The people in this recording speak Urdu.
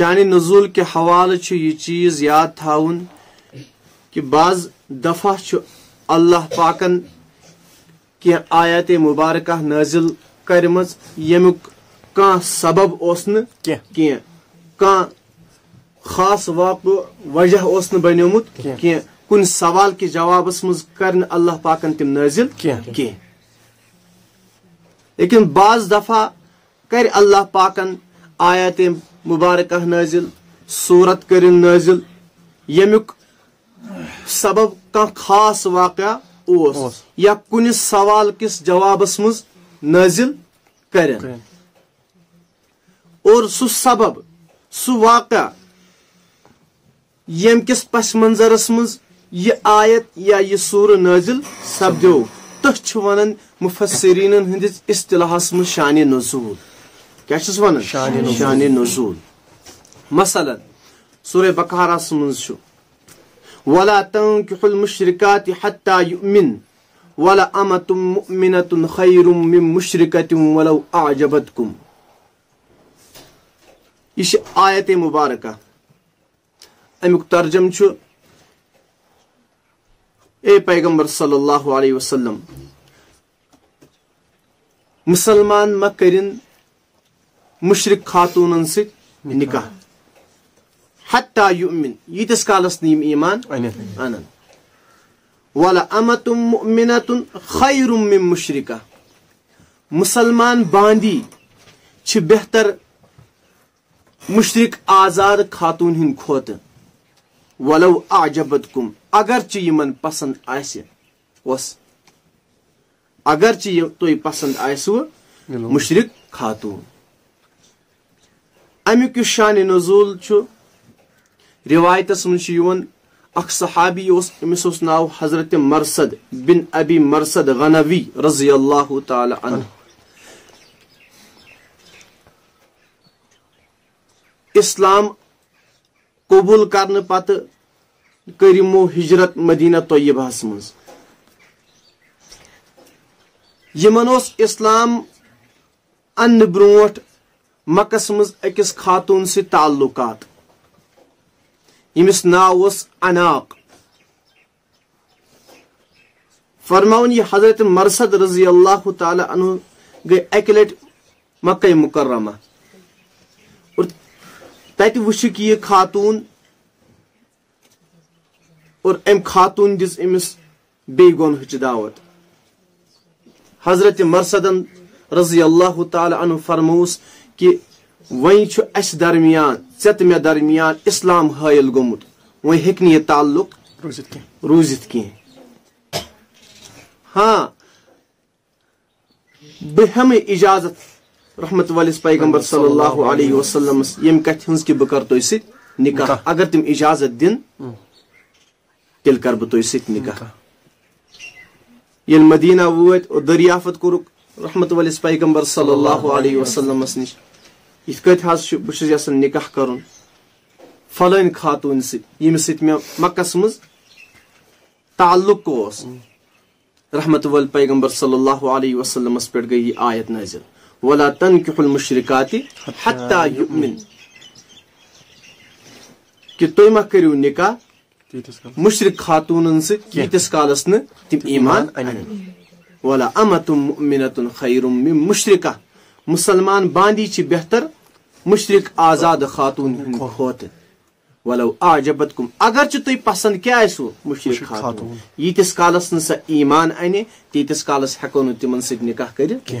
شان نزول کے حوالے یہ چیز یاد تھاون کہ بعض دفعہ اللہ پاکن کی آیت مبارکہ نازل کرمز یمیک کان سبب اوسن کی کان خاص واقع وجہ اوسن بنیومت کی کن سوال کے جوابس مز کرن اللہ پاکن تم نازل کی لیکن بعض دفعہ کر اللہ پاکن آیت مبارکہ نازل سورت کرن نازل یمیک سبب کان خاص واقعہ اوس یا کن سوال کس جوابس مز نازل کرن اور سو سبب سو واقعہ یم کس پس منظرس مز یہ آیت یا یہ سورہ نازل سپدو تھ ونان مفسرین ہندس اصطلاحس مز شان نزول کیا ونان شان نزول مثلا سورہ بقرہ مز ولا تنكحوا المشركات حتى يؤمن ولا أمة مؤمنة خير من مشركة ولو أعجبتكم یہ آیت مبارکہ امیک ترجم اے پیغمبر صلی اللہ علیہ وسلم مسلمان ما کرن مشرک خاتونن سے نکاح حتی یؤمن یتس کالس نیم ایمان انن ولا امت مؤمنۃ خیر من مشرکہ مسلمان باندی چھ بہتر مشرک آزاد خاتون ہند کھوت ولو اعجبتکم اگرچہ یمن پسند آسہ وس اگرچہ تھی پسند آسو مشرک خاتون امیک شان نزول روایتس من اخ صحابی امس ناو حضرت مرثد بن ابی مرثد غنوی رضی اللہ تعالی عنہ اسلام قبول کرنے پتہ کرمو ہجرت مدینہ طیبہ مز یمن اسلام ان بروٹ مکس مز اکس خاتون سے تعلقات یمس ناو عناق فرماون یہ حضرت مرثد رضی اللہ تعالی عنہ گئی اکہ لٹ مکہ مکرمہ اور تت وچھک یہ خاتون اور ام خاتون دس امس بی گونہچ دعوت حضرت مرثدن رضی اللہ تعالی عنہ فرموس کہ وہیں اس درمیان ژت مے درمیان اسلام حائل گومت وہیں ہیکہ یہ تعلق روزت کی ہاں بہ ہمیں اجازت رحمت والس پیغمبر صلی اللہ علیہ وسلم یم کتھ ہنز کہ بہ کر تہ ست نکاح اگر تم اجازت دن تیل کر بہ تہ ست نکاح یل مدینہ ووت اور دریافت کورک رحمت والس پیغمبر صلی اللہ علیہ وسلم نش یہ کت بس یسان نکاح کرن فلان خاتون یم ست میں مکس مز تعلق اس رحمت ول پیغمبر صلی اللہ علیہ وسلم پہ گئی یہ آیت نازل ولا تنكحوا المشركات حتى يؤمن کہ تھی ما کرو نکاح مشرک خاتون سے یتس کالس ن تم ایمان ان ولا امة مؤمنة خیر من مشرکہ مسلمان باندی چھ بہتر مشرک آزاد خاتون ہند کھوت ولو اعجبتکم اگرچہ تھی پسند کیا آسو مشرک خاتون یتس کالس ن سا ایمان انے تیتس کالس ہیکو نہ تمن سۭتۍ نکاح کٔرِتھ